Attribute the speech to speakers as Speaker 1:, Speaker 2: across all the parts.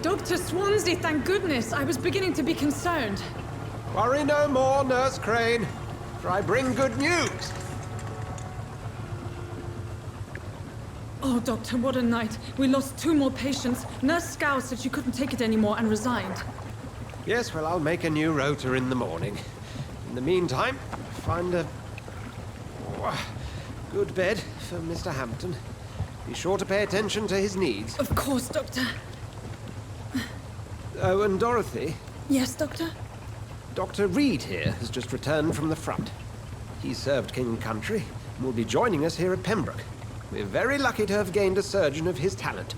Speaker 1: Dr. Swansea, thank goodness. I was beginning to be concerned.
Speaker 2: Worry no more, Nurse Crane, for I bring good news.
Speaker 1: Oh, Doctor, what a night. We lost 2 more patients. Nurse Scow said she couldn't take it anymore and resigned.
Speaker 2: Yes, well, I'll make a new rota in the morning. In the meantime, find a good bed for Mr. Hampton. Be sure to pay attention to his needs.
Speaker 1: Of course, Doctor.
Speaker 2: Oh, and Dorothy.
Speaker 1: Yes, Doctor?
Speaker 2: Dr. Reed here has just returned from the front. He served King and Country and will be joining us here at Pembroke. We're very lucky to have gained a surgeon of his talent,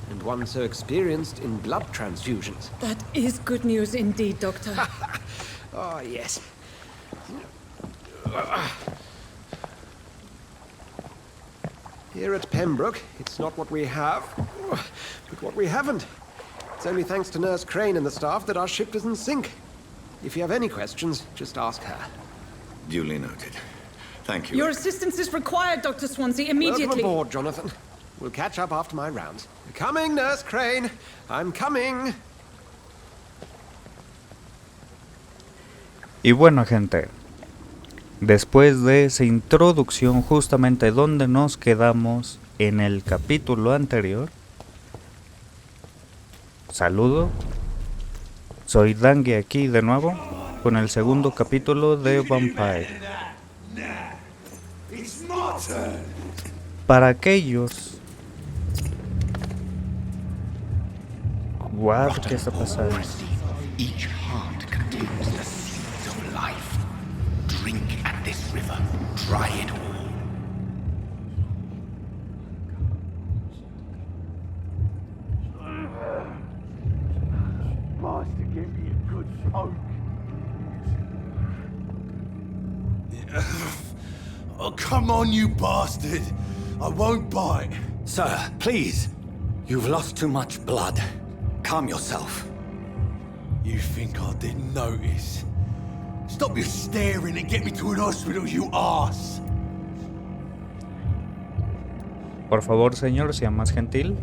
Speaker 2: and one so experienced in blood transfusions.
Speaker 1: That is good news indeed, Doctor.
Speaker 2: Oh, yes. Here at Pembroke, it's not what we have, but what we haven't. It's only thanks to Nurse Crane and the staff that our ship doesn't sink. If you have any questions, just ask her.
Speaker 3: Duly noted. Thank you.
Speaker 1: Your assistance is required, Dr. Swansea, immediately.
Speaker 2: Welcome aboard, Jonathan. We'll catch up after my rounds. Coming, Nurse Crane. I'm coming.
Speaker 4: Y bueno, gente, después de esa introducción justamente donde nos quedamos en el capítulo anterior, saludo, soy Dangi aquí de nuevo con el segundo capítulo de Vampyr. Para aquellos... Wow, ¿qué está pasando?
Speaker 5: Each heart contains the seeds of life. Drink at this river. Try it all.
Speaker 6: Master, give me a good smoke. Oh, come on, you bastard. I won't bite.
Speaker 5: Sir, please. You've lost too much blood. Calm yourself.
Speaker 6: You think I didn't notice? Stop your staring and get me to an hospital, you ass.
Speaker 4: Por favor, señor, sea más gentil.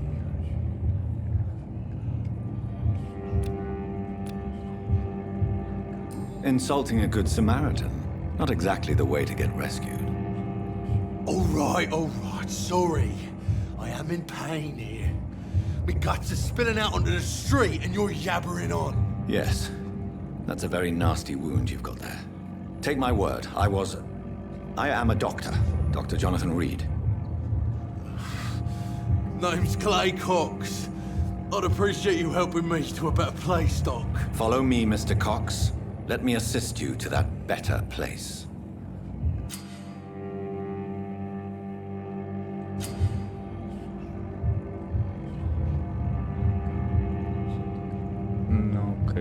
Speaker 3: Insulting a good Samaritan. Not exactly the way to get rescued.
Speaker 6: All right, sorry. I am in pain here. My guts are spilling out onto the street and you're yabbering on.
Speaker 3: Yes. That's a very nasty wound you've got there. Take my word, I am a doctor. Dr. Jonathan Reed.
Speaker 6: Name's Clay Cox. I'd appreciate you helping me to a better place, Doc.
Speaker 3: Follow me, Mr. Cox. Let me assist you to that better place.
Speaker 4: Ok.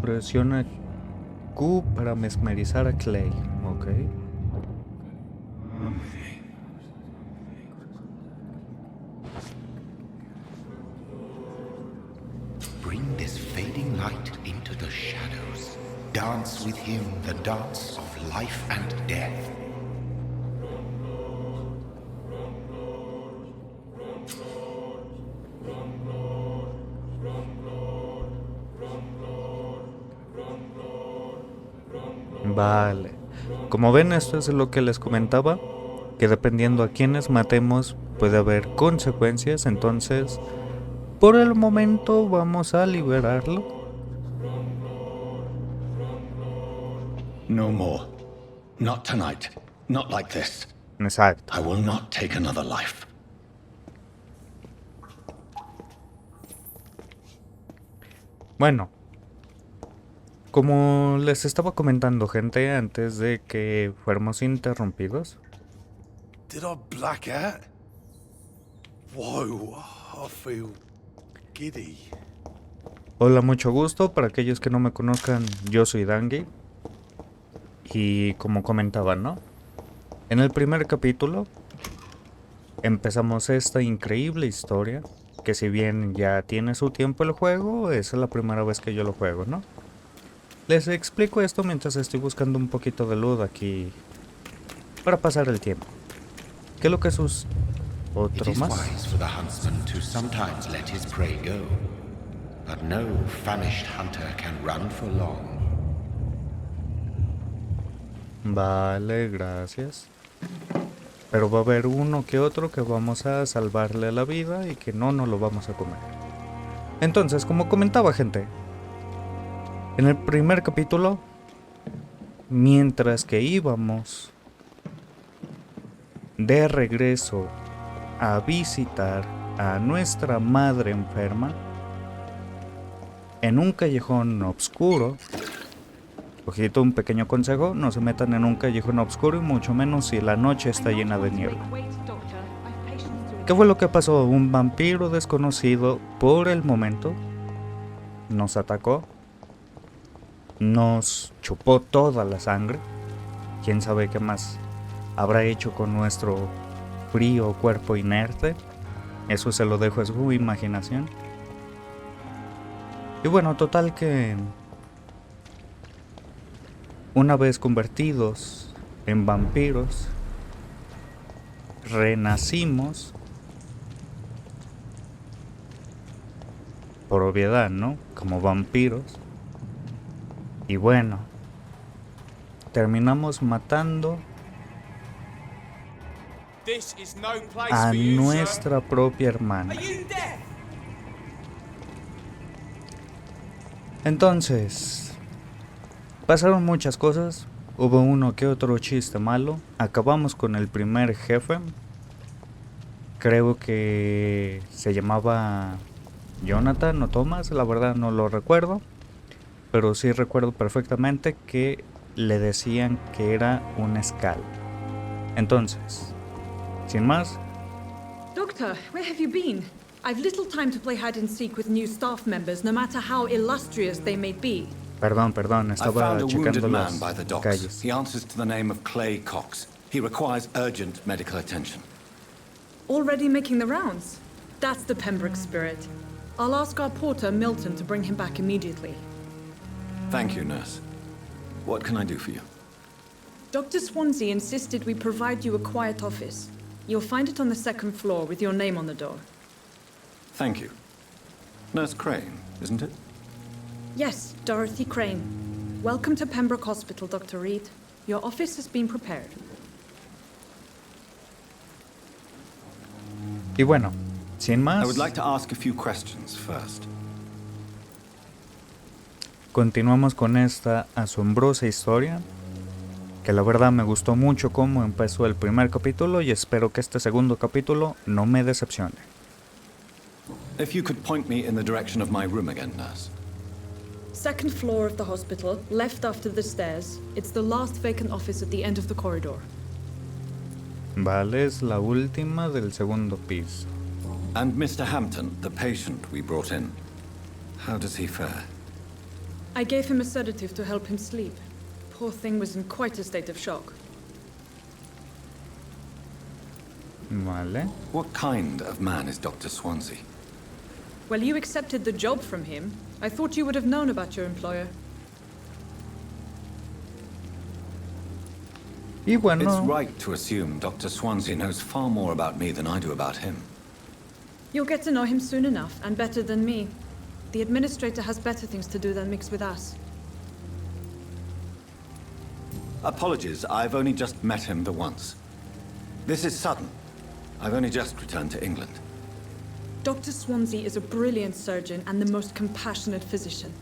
Speaker 4: Presiona Q para mesmerizar a Clay. Ok.
Speaker 5: Bring this fading light into the shadows. Dance with him the dance of life and death.
Speaker 4: Vale. Como ven, esto es lo que les comentaba, que dependiendo a quienes matemos puede haber consecuencias, entonces por el momento vamos a liberarlo.
Speaker 5: No more. Not tonight. Not like this.
Speaker 4: Exacto.
Speaker 5: I will not take another life.
Speaker 4: Bueno, como les estaba comentando, gente, antes de que fuéramos interrumpidos.
Speaker 6: Did I black out? Whoa, I feel giddy.
Speaker 4: Hola, mucho gusto. Para aquellos que no me conozcan, yo soy Dangi. Y como comentaban, ¿no? En el primer capítulo empezamos esta increíble historia, que si bien ya tiene su tiempo el juego, es la primera vez que yo lo juego, ¿no? Les explico esto mientras estoy buscando un poquito de luz aquí para pasar el tiempo. ¿Qué es lo que Otro
Speaker 5: It is
Speaker 4: más.
Speaker 5: wise for the huntsman to sometimes let his prey go, but no famished hunter can run for long.
Speaker 4: Vale, gracias. Pero va a haber uno que otro que vamos a salvarle la vida y que no nos lo vamos a comer. Entonces, como comentaba, gente, en el primer capítulo, mientras que íbamos de regreso a visitar a nuestra madre enferma en un callejón oscuro, ojito, un pequeño consejo: no se metan en un callejón oscuro y mucho menos si la noche está llena de niebla. ¿Qué fue lo que pasó? Un vampiro desconocido por el momento nos atacó, nos chupó toda la sangre. Quién sabe qué más habrá hecho con nuestro frío cuerpo inerte. Eso se lo dejo a su imaginación. Y bueno, total que una vez convertidos en vampiros, renacimos por obviedad, ¿no? Como vampiros. Y bueno, terminamos matando a nuestra propia hermana. Entonces, pasaron muchas cosas. Hubo uno que otro chiste malo. Acabamos con el primer jefe. Creo que se llamaba Jonathan o Thomas, la verdad no lo recuerdo. Pero sí recuerdo perfectamente que le decían que era un Skal. Entonces, sin más.
Speaker 1: Doctor, where have you been? I've little time to play hide and seek with new staff members, no matter how illustrious they may be.
Speaker 4: Perdón,
Speaker 3: I
Speaker 4: estaba
Speaker 3: found a wounded
Speaker 4: checando
Speaker 3: man
Speaker 4: las
Speaker 3: by the docks.
Speaker 4: calles.
Speaker 3: He answers to the name of Clay Cox. He requires urgent medical attention.
Speaker 1: Already making the rounds? That's the Pembroke spirit. I'll ask our porter, Milton, to bring him back immediately.
Speaker 3: Thank you, nurse. What can I do for you?
Speaker 1: Dr. Swansea insisted we provide you a quiet office. You'll find it on the second floor with your name on the door.
Speaker 3: Thank you. Nurse Crane, isn't it?
Speaker 1: Yes, Dorothy Crane. Welcome to Pembroke Hospital, Dr. Reed. Your office has been prepared.
Speaker 4: Y bueno, sin más,
Speaker 3: I would like to ask a few questions first.
Speaker 4: continuamos con esta asombrosa historia, que la verdad me gustó mucho cómo empezó el primer capítulo y espero que este segundo capítulo no me decepcione.
Speaker 3: If you could point me in the direction of my room again, nurse.
Speaker 1: Second floor of the hospital, left after the stairs. It's the last vacant office at the end of the corridor.
Speaker 4: Vale, es la última del segundo piso.
Speaker 3: And Mr. Hampton, the patient we brought in. How does he fare?
Speaker 1: I gave him a sedative to help him sleep. Poor thing was in quite a state of shock.
Speaker 4: Vale.
Speaker 3: What kind of man is Dr. Swansea?
Speaker 1: Well, you accepted the job from him. I thought you would have known about your employer.
Speaker 4: Y bueno,
Speaker 3: It's right to assume Dr. Swansea knows far more about me than I do about him.
Speaker 1: You'll get to know him soon enough, and better than me. The administrator has better things to do than mix with us.
Speaker 3: Apologies, I've only just met him the once. This is sudden. I've only just returned to England.
Speaker 1: Dr. Swansea is a brilliant surgeon and the most compassionate physician.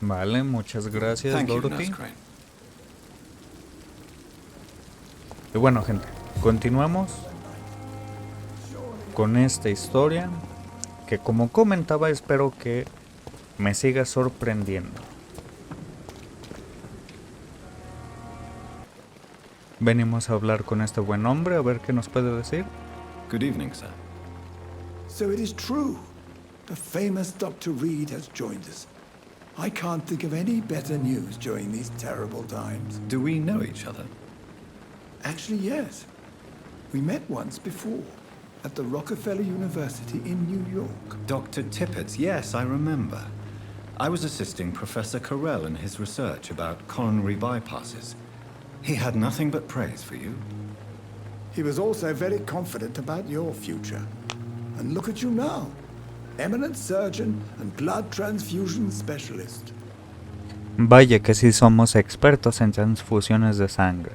Speaker 4: vale, muchas gracias,
Speaker 3: Thank you,
Speaker 4: Dorothy.
Speaker 3: Nurse Crane.
Speaker 4: Y bueno, gente, continuamos con esta historia que, como comentaba, espero que me siga sorprendiendo. Venimos a hablar con este buen hombre a ver qué nos puede decir.
Speaker 3: Good evening, sir.
Speaker 7: So it is true. The famous Dr. Reed has joined us. I can't think of any better news during these terrible times.
Speaker 3: Do we know each other?
Speaker 7: Actually, yes. We met once before, at the Rockefeller University in New York.
Speaker 3: Dr. Tippett, yes, I remember. I was assisting Professor Carell in his research about coronary bypasses. He had nothing but praise for you.
Speaker 7: He was also very confident about your future. And look at you now. Eminent surgeon and blood transfusion specialist.
Speaker 4: Vaya que sí somos expertos en transfusiones de sangre.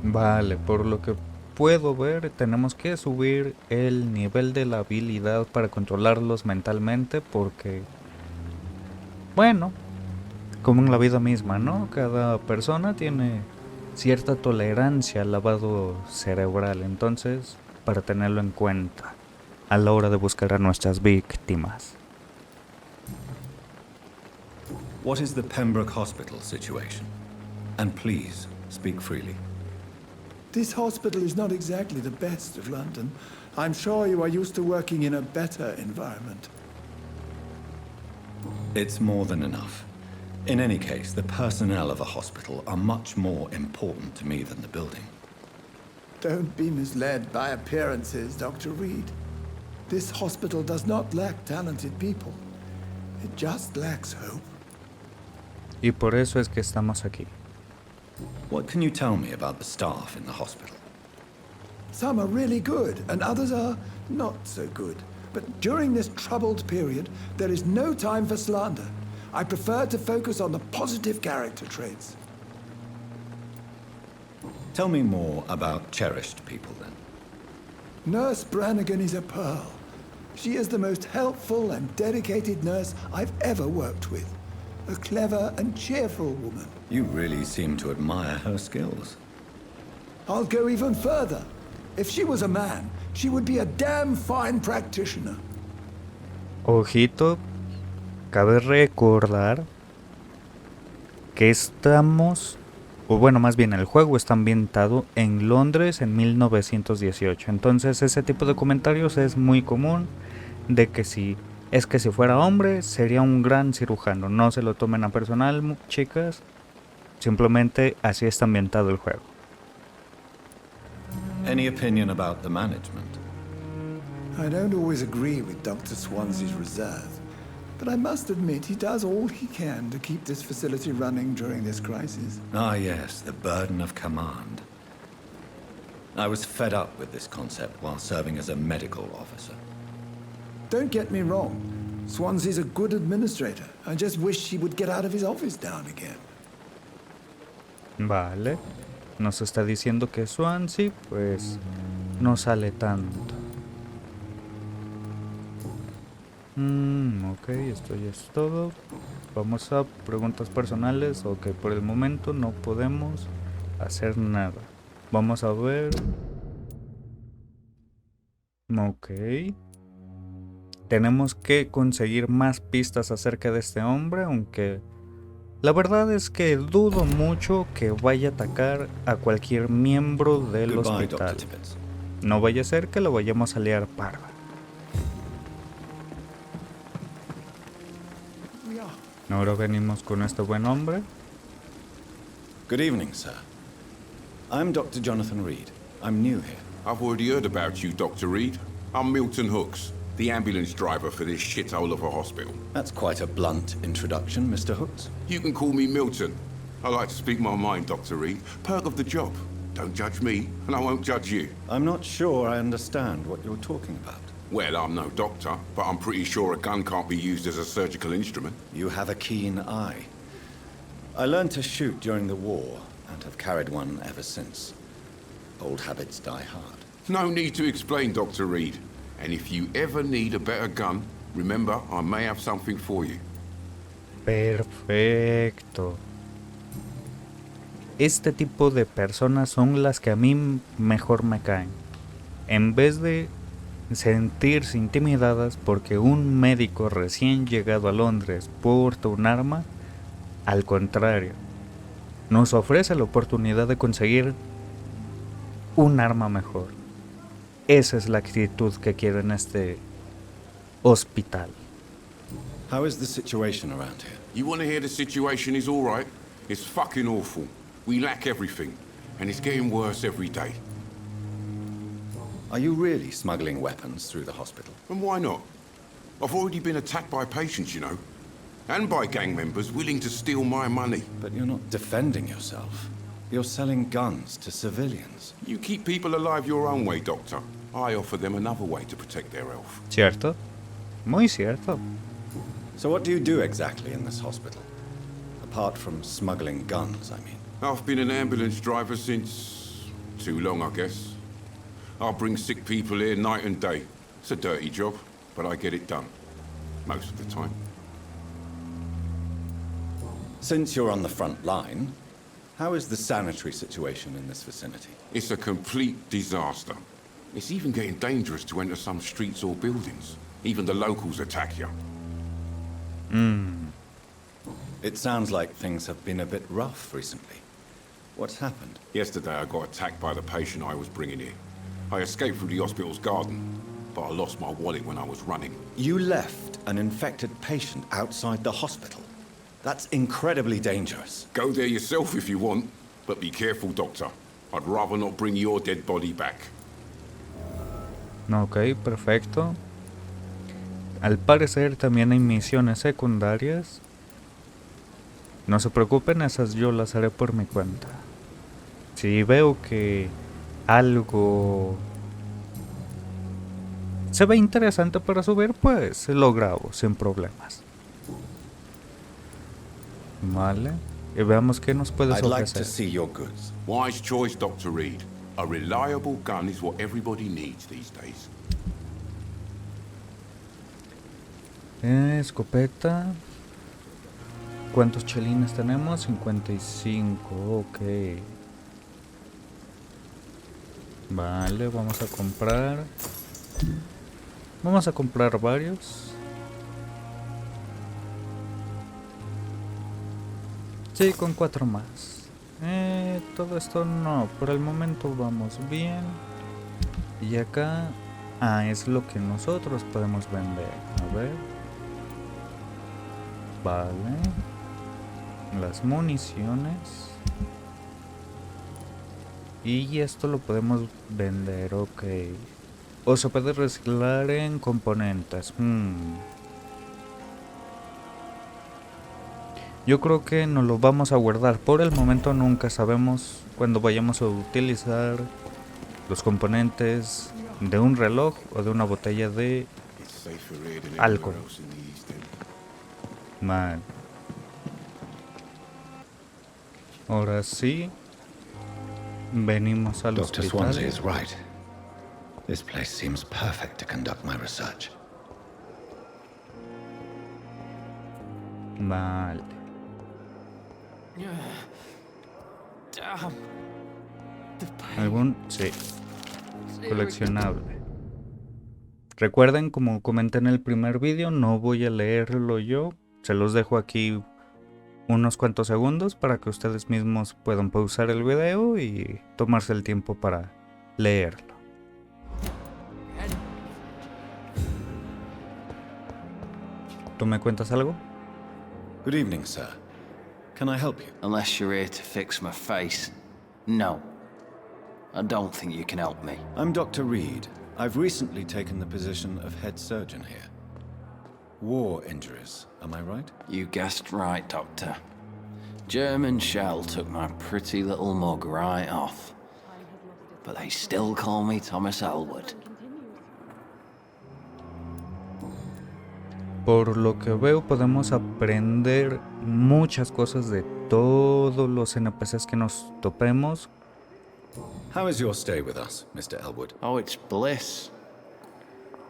Speaker 4: Vale, por lo que puedo ver, tenemos que subir el nivel de la habilidad para controlarlos mentalmente porque, bueno, como en la vida misma, ¿no? Cada persona tiene cierta tolerancia al lavado cerebral, entonces, para tenerlo en cuenta a la hora de buscar a nuestras víctimas.
Speaker 3: What is the Pembroke Hospital situation? And please, speak freely.
Speaker 7: This hospital is not exactly the best of London. I'm sure you are used to working in a better environment.
Speaker 3: It's more than enough. In any case, the personnel of a hospital are much more important to me than the building.
Speaker 7: Don't be misled by appearances, Dr. Reed. This hospital does not lack talented people. It just lacks hope.
Speaker 4: Y por eso es que estamos aquí.
Speaker 3: What can you tell me about the staff in the hospital?
Speaker 7: Some are really good, and others are not so good. But during this troubled period, there is no time for slander. I prefer to focus on the positive character traits.
Speaker 3: Tell me more about cherished people, then.
Speaker 7: Nurse Brannigan is a pearl. She is the most helpful and dedicated nurse I've ever worked with. A clever and cheerful woman.
Speaker 3: You really seem to admire her skills.
Speaker 7: I'll go even further. If she was a man, she would be a damn fine practitioner.
Speaker 4: Ojito, cabe recordar que estamos, o bueno, más bien el juego está ambientado en Londres en 1918. Entonces ese tipo de comentarios es muy común, de que si fuera hombre sería un gran cirujano. No se lo tomen a personal, chicas. Simplemente así está ambientado el juego.
Speaker 3: Any opinion about the management?
Speaker 7: I don't always agree with Dr. Swansea's reserve, but I must admit he does all he can to keep this facility running during this crisis.
Speaker 3: Ah, yes, the burden of command. I was fed up with this concept while serving as a medical officer.
Speaker 7: Don't get me wrong. Swansea's a good administrator. I just wish he would get out of his office down again.
Speaker 4: Vale. Nos está diciendo que Swansea, pues, no sale tanto. Ok, esto ya es todo. Vamos a preguntas personales. Ok, por el momento no podemos hacer nada. Vamos a ver. Ok. Tenemos que conseguir más pistas acerca de este hombre, aunque la verdad es que dudo mucho que vaya a atacar a cualquier miembro del hospital. No vaya a ser que lo vayamos a liar parda. Ahora venimos con este buen hombre.
Speaker 3: Good evening, sir. I'm Dr. Jonathan Reed. I'm new here.
Speaker 8: I've already heard about you, Dr. Reed. I'm Milton Hooks, the ambulance driver for this shithole of a hospital.
Speaker 3: That's quite a blunt introduction, Mr. Hooks.
Speaker 8: You can call me Milton. I like to speak my mind, Dr. Reed. Perk of the job. Don't judge me, and I won't judge you.
Speaker 3: I'm not sure I understand what you're talking about.
Speaker 8: Well, I'm no doctor, but I'm pretty sure a gun can't be used as a surgical instrument.
Speaker 3: You have a keen eye. I learned to shoot during the war, and have carried one ever since. Old habits die hard.
Speaker 8: No need to explain, Dr. Reed. And if you ever need a better gun, remember, I may have something for you.
Speaker 4: Perfecto. Este tipo de personas son las que a mí mejor me caen. En vez de sentirse intimidadas porque un médico recién llegado a Londres porta un arma, al contrario, nos ofrece la oportunidad de conseguir un arma mejor. Esa es la actitud que quiero en este hospital.
Speaker 3: How is the situation around here?
Speaker 8: You want to hear the situation is all right? It's fucking awful. We lack everything, and it's getting worse every day.
Speaker 3: Are you really smuggling weapons through the hospital?
Speaker 8: And why not? I've already been attacked by patients, you know. And by gang members willing to steal my money.
Speaker 3: But you're not defending yourself. You're selling guns to civilians.
Speaker 8: You keep people alive your own way, Doctor. I offer them another way to protect their health.
Speaker 4: ¿Cierto? Muy cierto.
Speaker 3: So what do you do exactly in this hospital? Apart from smuggling guns, I mean.
Speaker 8: I've been an ambulance driver since... too long, I guess. I'll bring sick people here night and day. It's a dirty job, but I get it done. Most of the time.
Speaker 3: Since you're on the front line, how is the sanitary situation in this vicinity?
Speaker 8: It's a complete disaster. It's even getting dangerous to enter some streets or buildings. Even the locals attack you.
Speaker 3: It sounds like things have been a bit rough recently. What's happened?
Speaker 8: Yesterday I got attacked by the patient I was bringing here. I escaped through the hospital's garden, but I lost my wallet when I was running.
Speaker 3: You left an infected patient outside the hospital? That's incredibly dangerous.
Speaker 8: Go there yourself if you want, but be careful, Doctor. I'd rather not bring your dead body back.
Speaker 4: Ok, perfecto. Al parecer también hay misiones secundarias. No se preocupen, esas yo las haré por mi cuenta. Si veo que algo se ve interesante para subir, pues lo grabo sin problemas. Vale. Y veamos qué nos puedes
Speaker 3: I'd like to
Speaker 4: ofrecer.
Speaker 3: see your goods.
Speaker 8: Wise choice, Dr. Reed. A reliable gun is what everybody needs these days.
Speaker 4: Escopeta. ¿Cuántos chelines tenemos? 55, ok. Vale, vamos a comprar. Vamos a comprar varios. Sí, con 4 más. Todo esto no, por el momento vamos bien. Y acá, es lo que nosotros podemos vender. A ver. Vale. Las municiones. Y esto lo podemos vender, ok. O se puede reciclar en componentes. Yo creo que nos lo vamos a guardar. Por el momento nunca sabemos cuándo vayamos a utilizar los componentes de un reloj o de una botella de alcohol. Man. Ahora sí. Venimos al
Speaker 3: Dr.
Speaker 4: hospital.
Speaker 3: Swansea is right. This place seems perfect to conduct my research.
Speaker 4: Vale. ¿Algún? Sí. Coleccionable. Recuerden, como comenté en el primer vídeo, no voy a leerlo yo. Se los dejo aquí unos cuantos segundos para que ustedes mismos puedan pausar el video y tomarse el tiempo para leerlo. ¿Tú me cuentas algo?
Speaker 3: Good evening, sir. Can I help you?
Speaker 9: Unless you're here to fix my face. No. I don't think you can help me.
Speaker 3: I'm Dr. Reed. I've recently taken the position of head surgeon here. War injuries, am I right?
Speaker 9: You guessed right, Doctor. German shell took my pretty little mug right off. But they still call me Thomas Elwood.
Speaker 4: Por lo que veo podemos aprender muchas cosas de todos los NPCs que nos topemos.
Speaker 3: How is your stay with us, Mr. Elwood?
Speaker 9: Oh, it's bliss.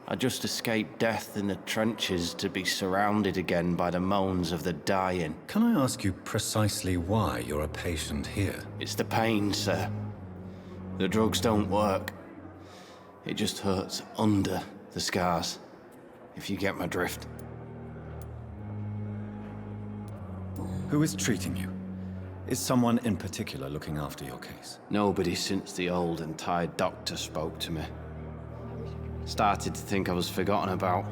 Speaker 9: I just escaped death in the trenches to be surrounded again by the moans of the dying.
Speaker 3: Can I ask you precisely why you're a patient here?
Speaker 9: It's the pain, sir. The drugs don't work. It just hurts under the scars, if you get my drift.
Speaker 3: Who is treating you? Is someone in particular looking after your case?
Speaker 9: Nobody since the old and tired doctor spoke to me. Started to think I was forgotten about.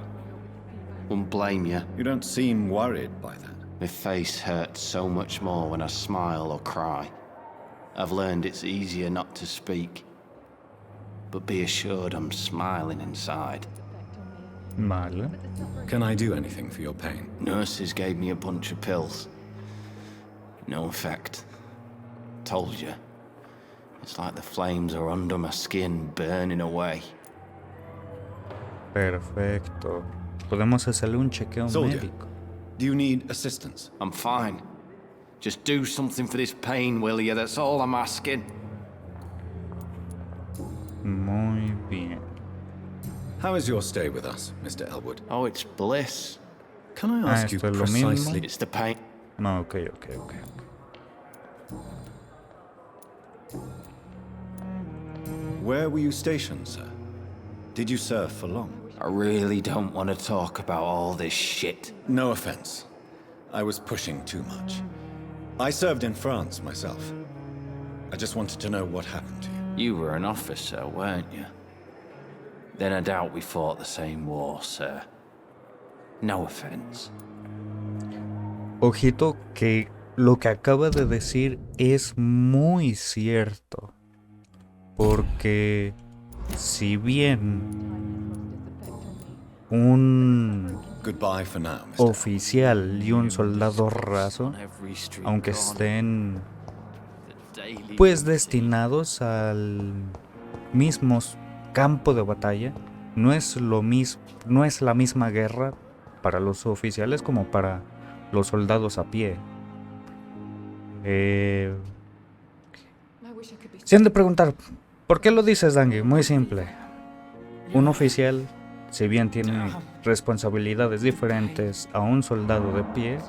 Speaker 9: Wouldn't blame you.
Speaker 3: You don't seem worried by that.
Speaker 9: My face hurts so much more when I smile or cry. I've learned it's easier not to speak. But be assured I'm smiling inside.
Speaker 4: Vale.
Speaker 3: Can I do anything for your pain?
Speaker 9: Nurses gave me a bunch of pills. No effect. Told you. It's like the flames are under my skin, burning away.
Speaker 4: Perfecto. Podemos hacerle un chequeo
Speaker 3: Soldier,
Speaker 4: médico.
Speaker 3: do you need assistance?
Speaker 9: I'm fine. Just do something for this pain, will you? That's all I'm asking.
Speaker 4: Muy bien.
Speaker 3: How is your stay with us, Mr. Elwood?
Speaker 9: Oh, it's bliss.
Speaker 3: Can I ask you
Speaker 4: esto es lo mismo.
Speaker 3: precisely...
Speaker 9: It's the pain.
Speaker 4: No, ok.
Speaker 3: Where were you stationed, sir? Did you serve for long?
Speaker 9: I really don't want to talk about all this shit.
Speaker 3: No offense. I was pushing too much. I served in France myself. I just wanted to know what happened to you.
Speaker 9: You were an officer, weren't you? Then I doubt we fought the same war, sir. No offense.
Speaker 4: Ojito que lo que acaba de decir es muy cierto. Porque si bien un
Speaker 3: Goodbye for now, Mr.
Speaker 4: oficial y un soldado raso, aunque estén pues destinados al mismo campo de batalla, no es la misma guerra para los oficiales como para los soldados a pie. Se han de preguntar, ¿por qué lo dices, Dangi? Muy simple. Un oficial, si bien tiene responsabilidades diferentes a un soldado de pie,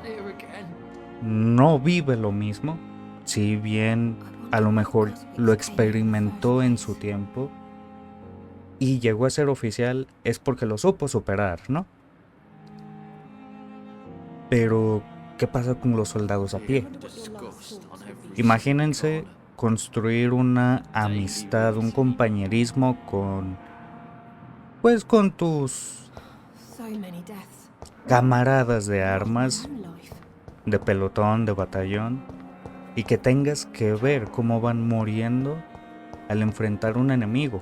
Speaker 4: no vive lo mismo. Si bien a lo mejor lo experimentó en su tiempo y llegó a ser oficial, es porque lo supo superar, ¿no? Pero, ¿qué pasa con los soldados a pie? Imagínense construir una amistad, un compañerismo con tus camaradas de armas, de pelotón, de batallón, y que tengas que ver cómo van muriendo al enfrentar un enemigo.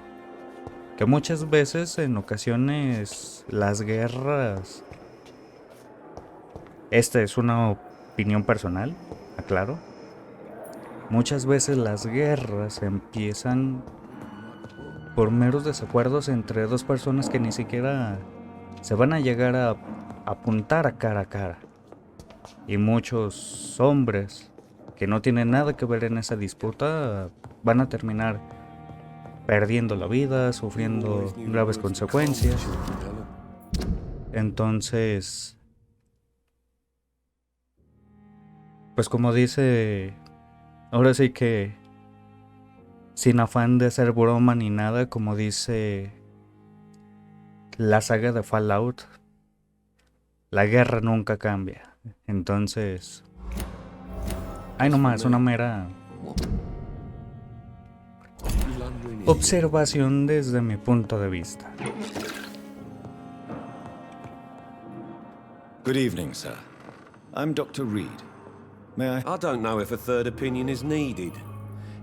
Speaker 4: Que muchas veces, en ocasiones, las guerras... Esta es una opinión personal, aclaro. Muchas veces las guerras empiezan por meros desacuerdos entre dos personas que ni siquiera se van a llegar a apuntar a cara. Y muchos hombres que no tienen nada que ver en esa disputa van a terminar perdiendo la vida, sufriendo graves consecuencias. Entonces, pues como dice, ahora sí que sin afán de hacer broma ni nada, como dice la saga de Fallout, la guerra nunca cambia. Entonces, hay nomás una mera observación desde mi punto de vista.
Speaker 3: Good evening, sir. I'm Dr. Reed. May I?
Speaker 10: I don't know if a third opinion is needed.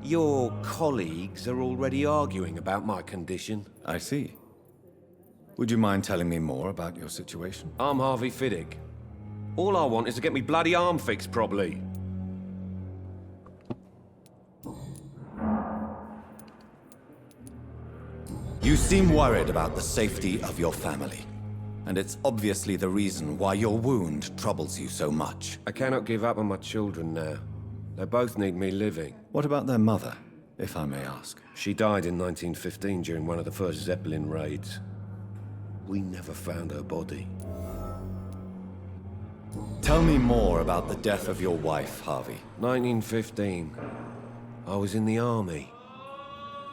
Speaker 10: Your colleagues are already arguing about my condition.
Speaker 3: I see. Would you mind telling me more about your situation?
Speaker 10: I'm Harvey Fiddick. All I want is to get me bloody arm fixed properly.
Speaker 3: You seem worried about the safety of your family. And it's obviously the reason why your wound troubles you so much.
Speaker 10: I cannot give up on my children now. They both need me living.
Speaker 3: What about their mother, if I may ask?
Speaker 10: She died in 1915 during one of the first Zeppelin raids. We never found her body.
Speaker 3: Tell me more about the death of your wife, Harvey.
Speaker 10: 1915. I was in the army,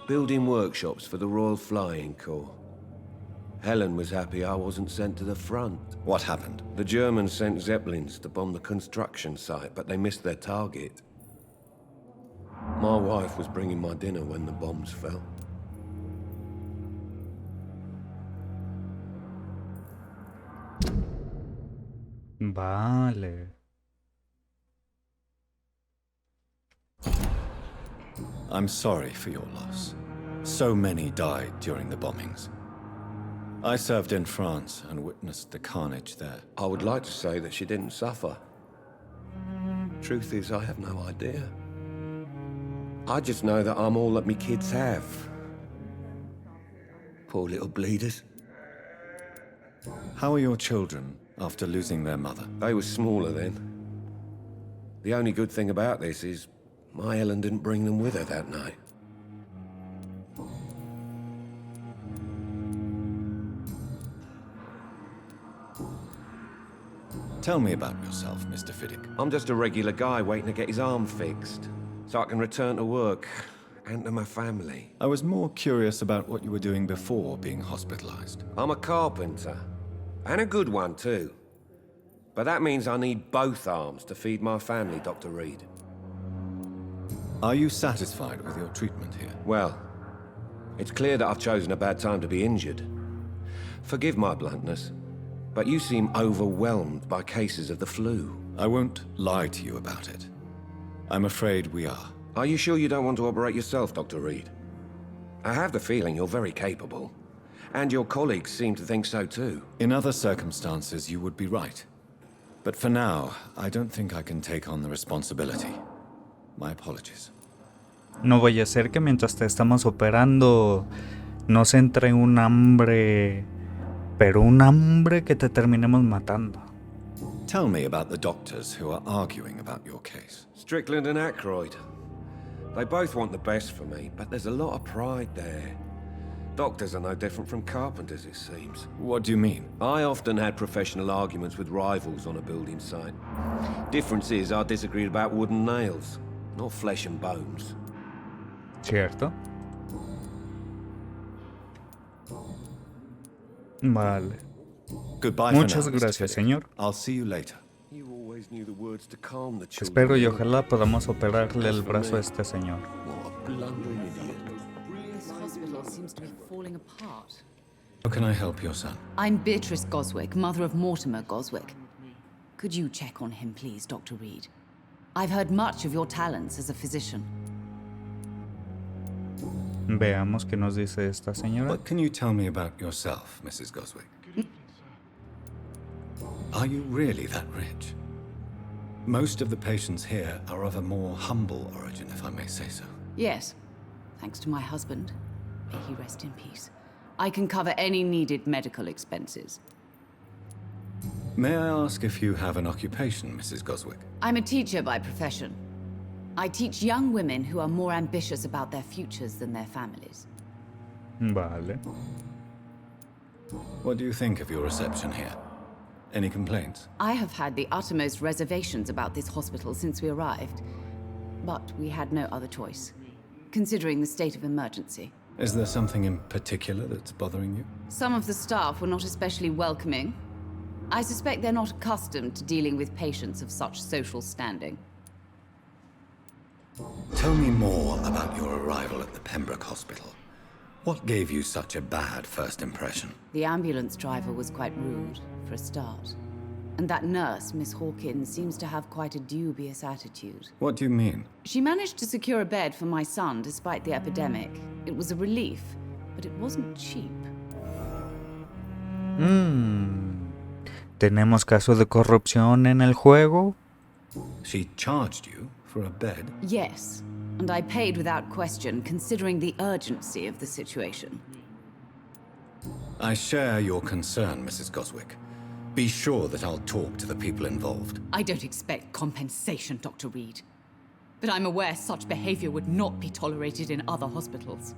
Speaker 10: building workshops for the Royal Flying Corps. Helen was happy I wasn't sent to the front.
Speaker 3: What happened?
Speaker 10: The Germans sent Zeppelins to bomb the construction site, but they missed their target. My wife was bringing my dinner when the bombs fell.
Speaker 4: Vale.
Speaker 3: I'm sorry for your loss. So many died during the bombings. I served in France and witnessed the carnage there.
Speaker 10: I would like to say that she didn't suffer. Truth is, I have no idea. I just know that I'm all that me kids have. Poor little bleeders.
Speaker 3: How are your children after losing their mother?
Speaker 10: They were smaller then. The only good thing about this is my Ellen didn't bring them with her that night.
Speaker 3: Tell me about yourself, Mr. Fiddick.
Speaker 10: I'm just a regular guy waiting to get his arm fixed, so I can return to work and to my family.
Speaker 3: I was more curious about what you were doing before being hospitalized.
Speaker 10: I'm a carpenter, and a good one too. But that means I need both arms to feed my family, Dr. Reed.
Speaker 3: Are you satisfied with your treatment here?
Speaker 10: Well, it's clear that I've chosen a bad time to be injured. Forgive my bluntness, but you seem overwhelmed by cases of the flu.
Speaker 3: I won't lie to you about it. I'm afraid we are.
Speaker 10: Are you sure you don't want to operate yourself, Dr. Reed? I have the feeling you're very capable. And your colleagues seem to think so too.
Speaker 3: In other circumstances, you would be right. But for now, I don't think I can take on the responsibility. My apologies.
Speaker 4: No vaya a ser que mientras te estamos operando nos entre un hambre, pero un hambre que te terminemos matando.
Speaker 3: Tell me about the doctors who are arguing about your case.
Speaker 10: Strickland and Aykroyd. They both want the best for me, but there's a lot of pride there. Doctors are no different from carpenters, it seems.
Speaker 3: What do you mean?
Speaker 10: I often had professional arguments with rivals on a building site. Difference is, I disagreed about wooden nails, not flesh and bones.
Speaker 4: ¿Cierto? Vale.
Speaker 3: Goodbye
Speaker 4: Muchas
Speaker 3: for now,
Speaker 4: gracias,
Speaker 3: Mr.
Speaker 4: señor.
Speaker 3: I'll see you later.
Speaker 10: You always knew the words to calm the children.
Speaker 4: Espero y ojalá podamos operarle el brazo a este señor.
Speaker 10: What a blundering idiot.
Speaker 11: This hospital seems to be falling apart.
Speaker 3: How can I help your son?
Speaker 11: I'm Beatrice Goswick, mother of Mortimer Goswick. Could you check on him, please, Dr. Reed? I've heard much of your talents as a physician.
Speaker 4: Veamos qué nos dice esta señora.
Speaker 3: What can you tell me about yourself, Mrs. Goswick? Are you really that rich? Most of the patients here are of a more humble origin, if I may say so.
Speaker 11: Yes, thanks to my husband. May he rest in peace. I can cover any needed medical expenses.
Speaker 3: May I ask if you have an occupation, Mrs. Goswick?
Speaker 11: I'm a teacher by profession. I teach young women who are more ambitious about their futures than their families.
Speaker 4: Vale.
Speaker 3: What do you think of your reception here? Any complaints?
Speaker 11: I have had the uttermost reservations about this hospital since we arrived. But we had no other choice, considering the state of emergency.
Speaker 3: Is there something in particular that's bothering you?
Speaker 11: Some of the staff were not especially welcoming. I suspect they're not accustomed to dealing with patients of such social standing.
Speaker 3: Tell me more about your arrival at the Pembroke Hospital. What gave you such a bad first impression?
Speaker 11: The ambulance driver was quite rude, for a start. And that nurse, Miss Hawkins, seems to have quite a dubious attitude.
Speaker 3: What do you mean?
Speaker 11: She managed to secure a bed for my son despite the epidemic. It was a relief, but it wasn't cheap.
Speaker 4: ¿Tenemos caso de corrupción en el juego?
Speaker 3: She charged you for a bed?
Speaker 11: Yes, and I paid without question, considering the urgency of the situation.
Speaker 3: I share your concern, Mrs. Goswick. Be sure that I'll talk to the people involved.
Speaker 11: I don't expect compensation, Dr. Reed. But I'm aware such behavior would not be tolerated in other hospitals.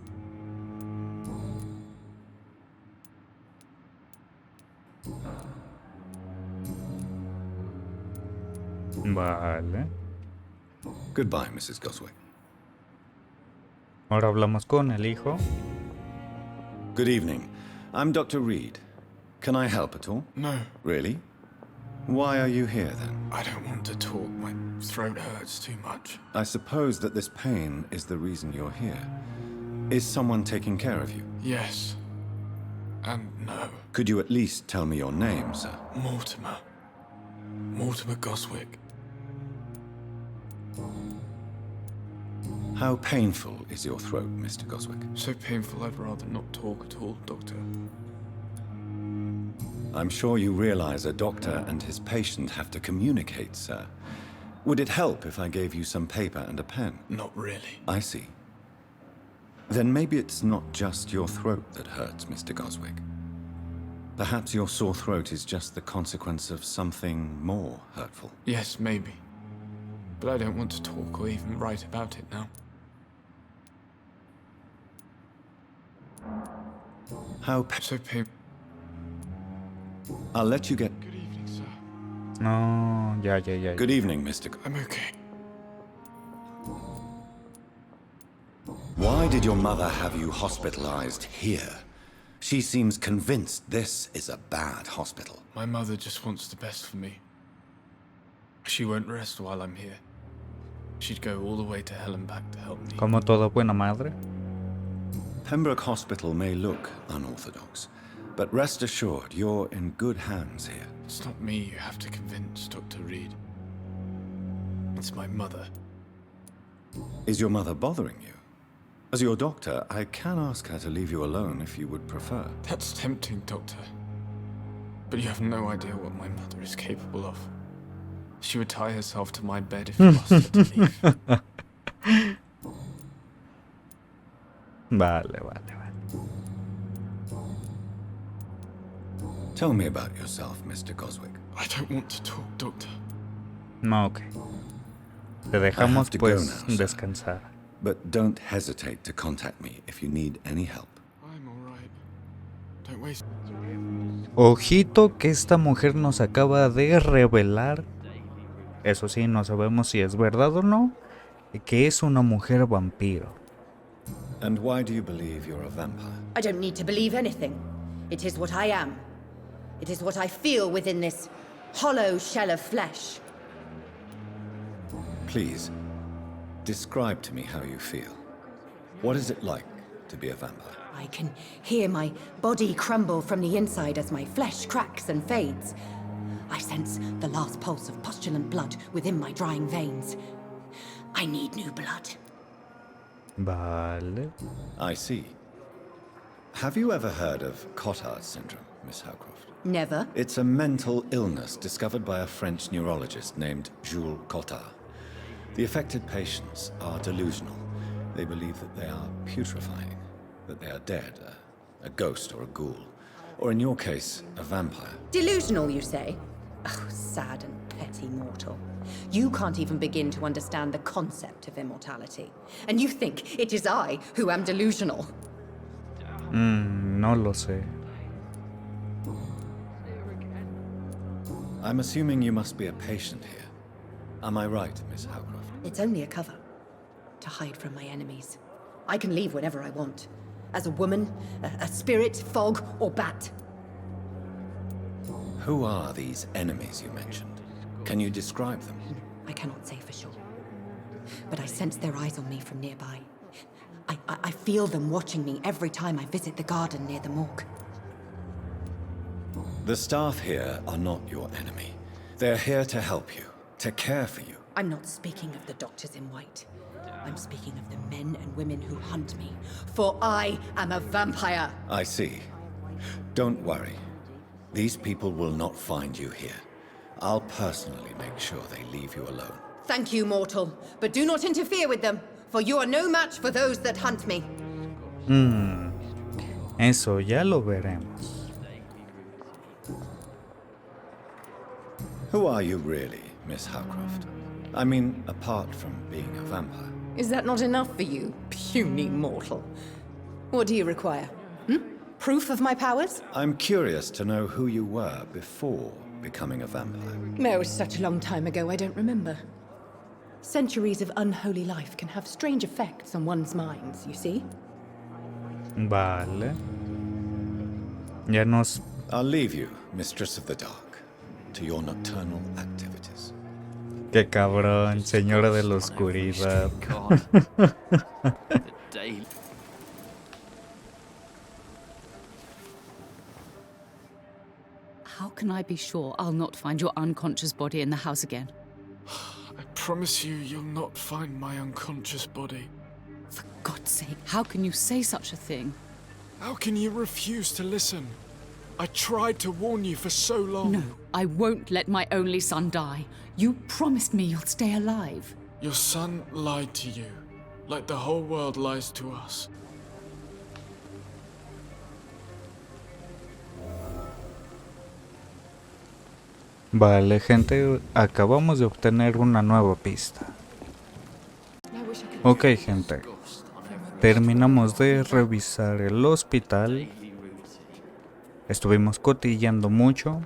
Speaker 4: Vale.
Speaker 3: Goodbye, Mrs. Goswick.
Speaker 4: Ahora hablamos con el hijo.
Speaker 3: Good evening. I'm Dr. Reed. Can I help at all?
Speaker 12: No.
Speaker 3: Really? Why are you here, then?
Speaker 12: I don't want to talk. My throat hurts too much.
Speaker 3: I suppose that this pain is the reason you're here. Is someone taking care of you?
Speaker 12: Yes. And no.
Speaker 3: Could you at least tell me your name, sir?
Speaker 12: Mortimer. Mortimer Goswick.
Speaker 3: How painful is your throat, Mr. Goswick?
Speaker 12: So painful I'd rather not talk at all, Doctor.
Speaker 3: I'm sure you realize a doctor and his patient have to communicate, sir. Would it help if I gave you some paper and a pen?
Speaker 12: Not really.
Speaker 3: I see. Then maybe it's not just your throat that hurts, Mr. Goswick. Perhaps your sore throat is just the consequence of something more hurtful.
Speaker 12: Yes, maybe. But I don't want to talk or even write about it now.
Speaker 3: How
Speaker 12: So painful.
Speaker 3: I'll let you get...
Speaker 12: Good evening, sir.
Speaker 4: No, ya.
Speaker 3: Good evening, Mr.
Speaker 12: I'm okay.
Speaker 3: Why did your mother have you hospitalized here? She seems convinced this is a bad hospital.
Speaker 12: My mother just wants the best for me. She won't rest while I'm here. She'd go all the way to hell and back to help me.
Speaker 4: Como toda buena madre.
Speaker 3: Pembroke Hospital may look unorthodox, but rest assured you're in good hands here.
Speaker 12: It's not me you have to convince, Dr. Reed. It's my mother.
Speaker 3: Is your mother bothering you? As your doctor, I can ask her to leave you alone if you would prefer.
Speaker 12: That's tempting, Doctor. But you have no idea what my mother is capable of. She would tie herself to my bed if you asked her to leave.
Speaker 4: Vale.
Speaker 3: Tell me about yourself, Mr. Goswick.
Speaker 12: I don't want to talk, Doctor.
Speaker 4: No, ok. Te dejamos pues descansar.
Speaker 3: But don't hesitate to contact me if you need any help.
Speaker 12: I'm alright. Don't waste...
Speaker 4: Ojito que esta mujer nos acaba de revelar, eso sí, no sabemos si es verdad o no, que es una mujer vampiro.
Speaker 3: And why do you believe you're a vampire?
Speaker 13: I don't need to believe anything. It is what I am. It is what I feel within this hollow shell of flesh.
Speaker 3: Please, describe to me how you feel. What is it like to be a vampire?
Speaker 13: I can hear my body crumble from the inside as my flesh cracks and fades. I sense the last pulse of postulant blood within my drying veins. I need new blood.
Speaker 4: Vale.
Speaker 3: I see. Have you ever heard of Cotard syndrome, Miss Howcroft?
Speaker 13: Never.
Speaker 3: It's a mental illness discovered by a French neurologist named Jules Cotard. The affected patients are delusional. They believe that they are putrefying, that they are dead, a ghost or a ghoul, or in your case, a vampire.
Speaker 13: Delusional, you say? Oh, sad and petty mortal. You can't even begin to understand the concept of immortality. And you think it is I who am delusional.
Speaker 4: No lo sé.
Speaker 3: I'm assuming you must be a patient here. Am I right, Miss Howcroft?
Speaker 13: It's only a cover. To hide from my enemies. I can leave whenever I want. As a woman, a spirit, fog, or bat.
Speaker 3: Who are these enemies you mentioned? Can you describe them?
Speaker 13: I cannot say for sure. But I sense their eyes on me from nearby. I feel them watching me every time I visit the garden near the morgue.
Speaker 3: The staff here are not your enemy. They're here to help you, to care for you.
Speaker 13: I'm not speaking of the doctors in white. I'm speaking of the men and women who hunt me. For I am a vampire.
Speaker 3: I see. Don't worry. These people will not find you here. I'll personally make sure they leave you alone.
Speaker 13: Thank you, mortal. But do not interfere with them, for you are no match for those that hunt me.
Speaker 4: Eso ya lo veremos.
Speaker 3: Who are you really, Miss Howcroft? I mean, apart from being a vampire.
Speaker 13: Is that not enough for you, puny mortal? What do you require? Proof of my powers?
Speaker 3: I'm curious to know who you were before becoming a vampire.
Speaker 13: No, it was such a long time ago, I don't remember. Centuries of unholy life can have strange effects on one's minds, you see?
Speaker 4: Vale. Ya nos...
Speaker 3: I'll leave you, Mistress of the Dark, to your nocturnal activities.
Speaker 4: Qué cabrón, señora de la oscuridad.
Speaker 11: How can I be sure I'll not find your unconscious body in the house again?
Speaker 12: I promise you, you'll not find my unconscious body.
Speaker 11: For God's sake, how can you say such a thing?
Speaker 12: How can you refuse to listen? I tried to warn you for so long.
Speaker 11: No, I won't let my only son die. You promised me you'll stay alive.
Speaker 12: Your son lied to you, like the whole world lies to us.
Speaker 4: Vale, gente, acabamos de obtener una nueva pista. Ok, gente. Terminamos de revisar el hospital. Estuvimos cotilleando mucho.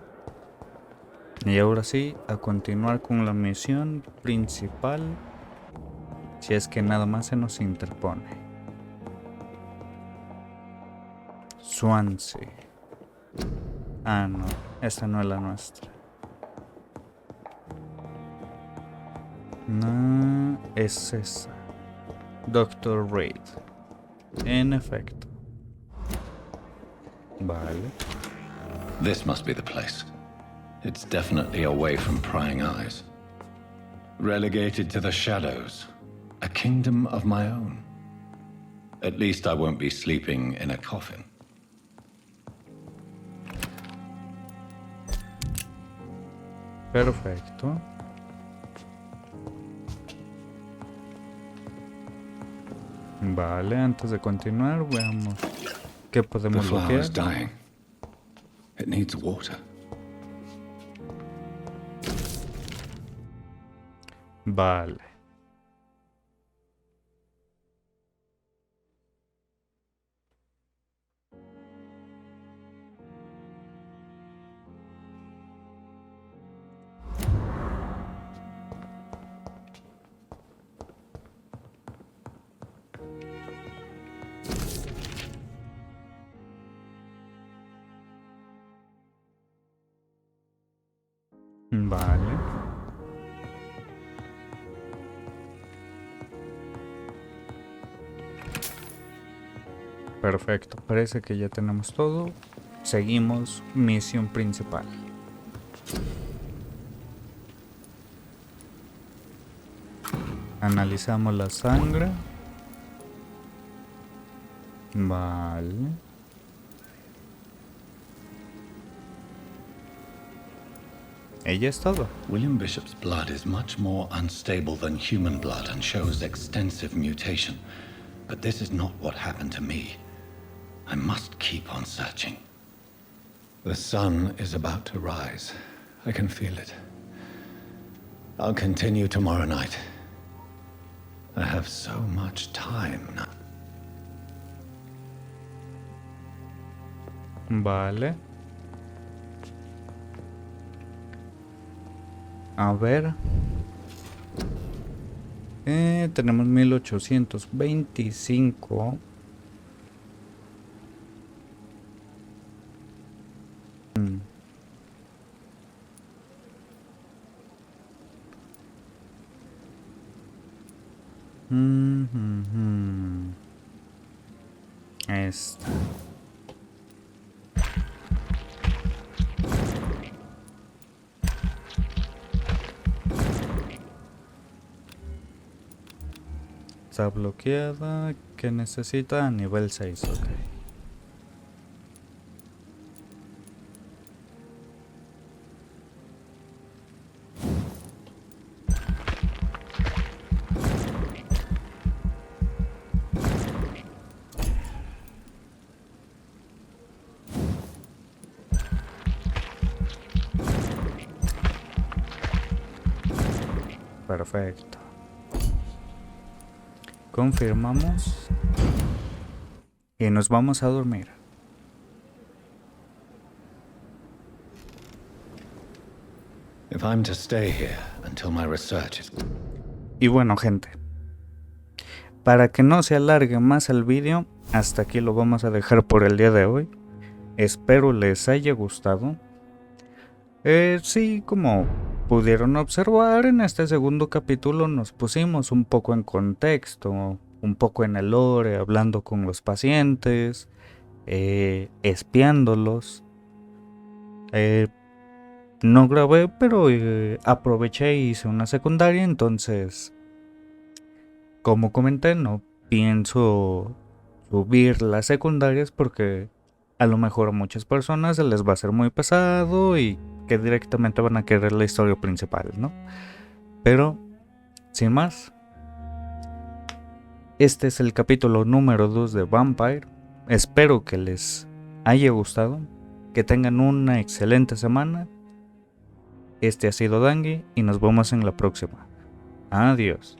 Speaker 4: Y ahora sí, a continuar con la misión principal. Si es que nada más se nos interpone. Swansea. Ah, no. Esta no es la nuestra. No, es esa. Dr. Reed. En efecto. Vale.
Speaker 3: This must be the place. It's definitely away from prying eyes. Relegated to the shadows. A kingdom of my own. At least I won't be sleeping in a coffin.
Speaker 4: Perfecto. Vale, antes de continuar, veamos qué podemos bloquear.
Speaker 3: Dying. It needs water.
Speaker 4: Vale. Vale. Perfecto, parece que ya tenemos todo. Seguimos misión principal. Analizamos la sangre. Vale. Ella es todo.
Speaker 3: William Bishop's blood is much more unstable than human blood and shows extensive mutation. But this is not what happened to me. I must keep on searching. The sun is about to rise. I can feel it. I'll continue tomorrow night. I have so much time now.
Speaker 4: Vale. A ver. Tenemos 1825. Esta. Está bloqueada. ¿Qué necesita? Nivel 6, ok. Perfecto. Confirmamos. Y nos vamos a dormir.
Speaker 3: If I'm to stay here until my research is...
Speaker 4: Y bueno, gente, para que no se alargue más el vídeo, hasta aquí lo vamos a dejar por el día de hoy. Espero les haya gustado. Sí, como pudieron observar, en este segundo capítulo nos pusimos un poco en contexto, un poco en el lore, hablando con los pacientes, espiándolos. No grabé, pero aproveché y hice una secundaria, entonces, como comenté, no pienso subir las secundarias porque a lo mejor a muchas personas se les va a hacer muy pesado y que directamente van a querer la historia principal, ¿no? Pero, sin más, este es el capítulo número 2 de Vampyr. Espero que les haya gustado, que tengan una excelente semana. Este ha sido Dangi y nos vemos en la próxima. Adiós.